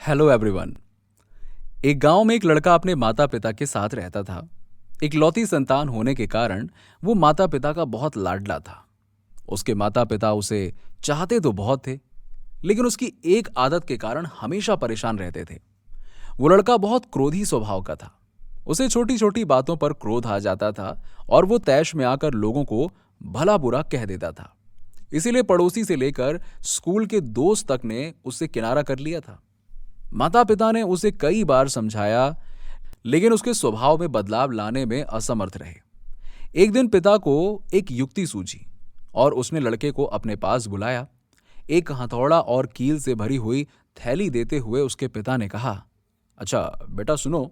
Hello everyone. एक गांव में एक लड़का अपने माता पिता के साथ रहता था। इकलौती संतान होने के कारण वो माता पिता का बहुत लाडला था। उसके माता पिता उसे चाहते तो बहुत थे, लेकिन उसकी एक आदत के कारण हमेशा परेशान रहते थे। वो लड़का बहुत क्रोधी स्वभाव का था। उसे छोटी छोटी बातों पर क्रोध आ जाता था और वो तैश में आकर लोगों को भला बुरा कह देता था। इसीलिए पड़ोसी से लेकर स्कूल के दोस्त तक ने उससे किनारा कर लिया था। माता पिता ने उसे कई बार समझाया, लेकिन उसके स्वभाव में बदलाव लाने में असमर्थ रहे। एक दिन पिता को एक युक्ति सूझी और उसने लड़के को अपने पास बुलाया। एक हथौड़ा और कील से भरी हुई थैली देते हुए उसके पिता ने कहा, अच्छा बेटा सुनो,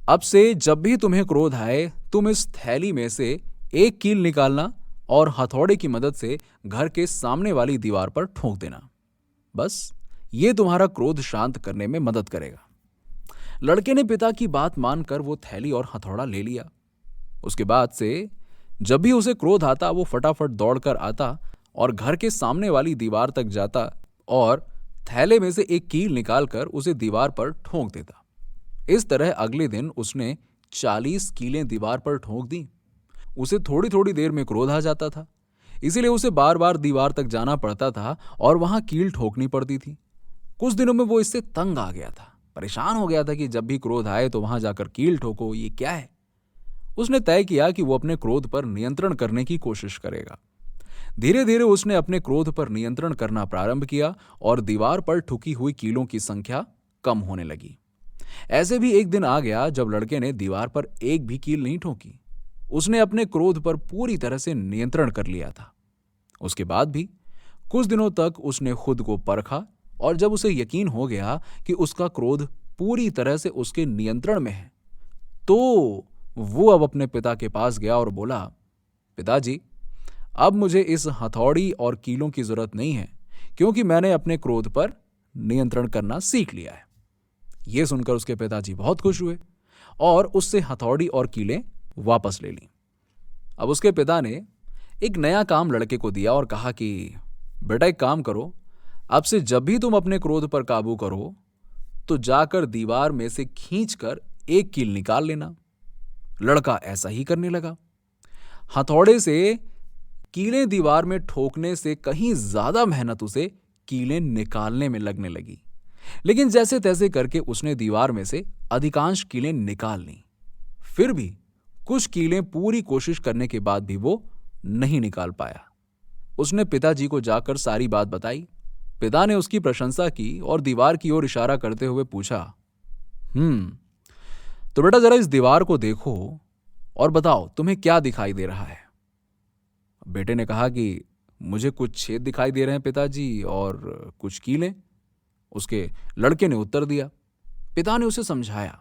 अब से जब भी तुम्हें क्रोध आए तुम इस थैली में से एक कील निकालना और हथौड़े की मदद से घर के सामने वाली दीवार पर ठोक देना। बस ये तुम्हारा क्रोध शांत करने में मदद करेगा। लड़के ने पिता की बात मानकर वो थैली और हथौड़ा ले लिया। उसके बाद से जब भी उसे क्रोध आता वो फटाफट दौड़कर आता और घर के सामने वाली दीवार तक जाता और थैले में से एक कील निकालकर उसे दीवार पर ठोक देता। इस तरह अगले दिन उसने 40 कीलें दीवार पर ठोक दी। उसे थोड़ी थोड़ी देर में क्रोध आ जाता था, इसीलिए उसे बार बार दीवार तक जाना पड़ता था और वहां कील ठोकनी पड़ती थी। कुछ दिनों में वो इससे तंग आ गया था, परेशान हो गया था कि जब भी क्रोध आए तो वहां जाकर कील ठोको, ये क्या है। उसने तय किया कि वो अपने क्रोध पर नियंत्रण करने की कोशिश करेगा। धीरे धीरे उसने अपने क्रोध पर नियंत्रण करना प्रारंभ किया और दीवार पर ठुकी हुई कीलों की संख्या कम होने लगी। ऐसे भी एक दिन आ गया जब लड़के ने दीवार पर एक भी कील नहीं ठोकी। उसने अपने क्रोध पर पूरी तरह से नियंत्रण कर लिया था। उसके बाद भी कुछ दिनों तक उसने खुद को परखा और जब उसे यकीन हो गया कि उसका क्रोध पूरी तरह से उसके नियंत्रण में है, तो वो अब अपने पिता के पास गया और बोला, पिताजी, अब मुझे इस हथौड़ी और कीलों की जरूरत नहीं है, क्योंकि मैंने अपने क्रोध पर नियंत्रण करना सीख लिया है। यह सुनकर उसके पिताजी बहुत खुश हुए और उससे हथौड़ी और कीलें वापस ले लीं। अब उसके पिता ने एक नया काम लड़के को दिया और कहा कि बेटा एक काम करो, अब से जब भी तुम अपने क्रोध पर काबू करो तो जाकर दीवार में से खींचकर एक कील निकाल लेना। लड़का ऐसा ही करने लगा। हथौड़े से कीलें दीवार में ठोकने से कहीं ज्यादा मेहनत उसे कीलें निकालने में लगने लगी, लेकिन जैसे तैसे करके उसने दीवार में से अधिकांश कीलें निकाल ली। फिर भी कुछ कीलें पूरी कोशिश करने के बाद भी वो नहीं निकाल पाया। उसने पिताजी को जाकर सारी बात बताई। पिता ने उसकी प्रशंसा की और दीवार की ओर इशारा करते हुए पूछा, तो बेटा जरा इस दीवार को देखो और बताओ तुम्हें क्या दिखाई दे रहा है। बेटे ने कहा कि मुझे कुछ छेद दिखाई दे रहे हैं पिताजी और कुछ कीलें। उसके लड़के ने उत्तर दिया। पिता ने उसे समझाया,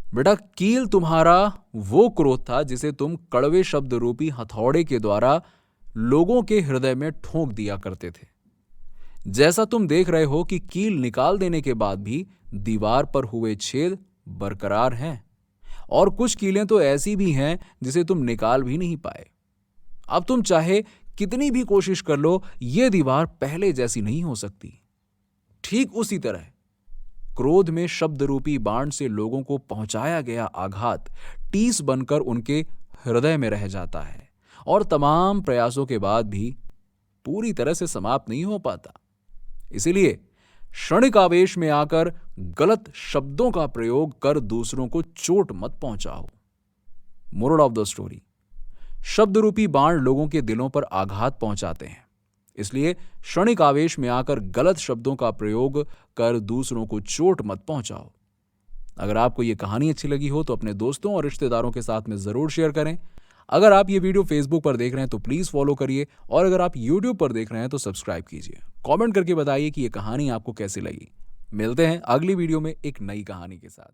बेटा कील तुम्हारा वो क्रोध था जिसे तुम कड़वे शब्द रूपी हथौड़े के द्वारा लोगों के हृदय में ठोक दिया करते थे। जैसा तुम देख रहे हो कि कील निकाल देने के बाद भी दीवार पर हुए छेद बरकरार हैं और कुछ कीलें तो ऐसी भी हैं जिसे तुम निकाल भी नहीं पाए। अब तुम चाहे कितनी भी कोशिश कर लो, यह दीवार पहले जैसी नहीं हो सकती। ठीक उसी तरह क्रोध में शब्द रूपी बाण से लोगों को पहुंचाया गया आघात टीस बनकर उनके हृदय में रह जाता है और तमाम प्रयासों के बाद भी पूरी तरह से समाप्त नहीं हो पाता। इसीलिए क्षणिक आवेश में आकर गलत शब्दों का प्रयोग कर दूसरों को चोट मत पहुंचाओ। मोरल ऑफ द स्टोरी, शब्द रूपी बाण लोगों के दिलों पर आघात पहुंचाते हैं, इसलिए क्षणिक आवेश में आकर गलत शब्दों का प्रयोग कर दूसरों को चोट मत पहुंचाओ। अगर आपको यह कहानी अच्छी लगी हो तो अपने दोस्तों और रिश्तेदारों के साथ में जरूर शेयर करें। अगर आप ये वीडियो फेसबुक पर देख रहे हैं तो प्लीज फॉलो करिए और अगर आप यूट्यूब पर देख रहे हैं तो सब्सक्राइब कीजिए। कमेंट करके बताइए कि यह कहानी आपको कैसी लगी। मिलते हैं अगली वीडियो में एक नई कहानी के साथ।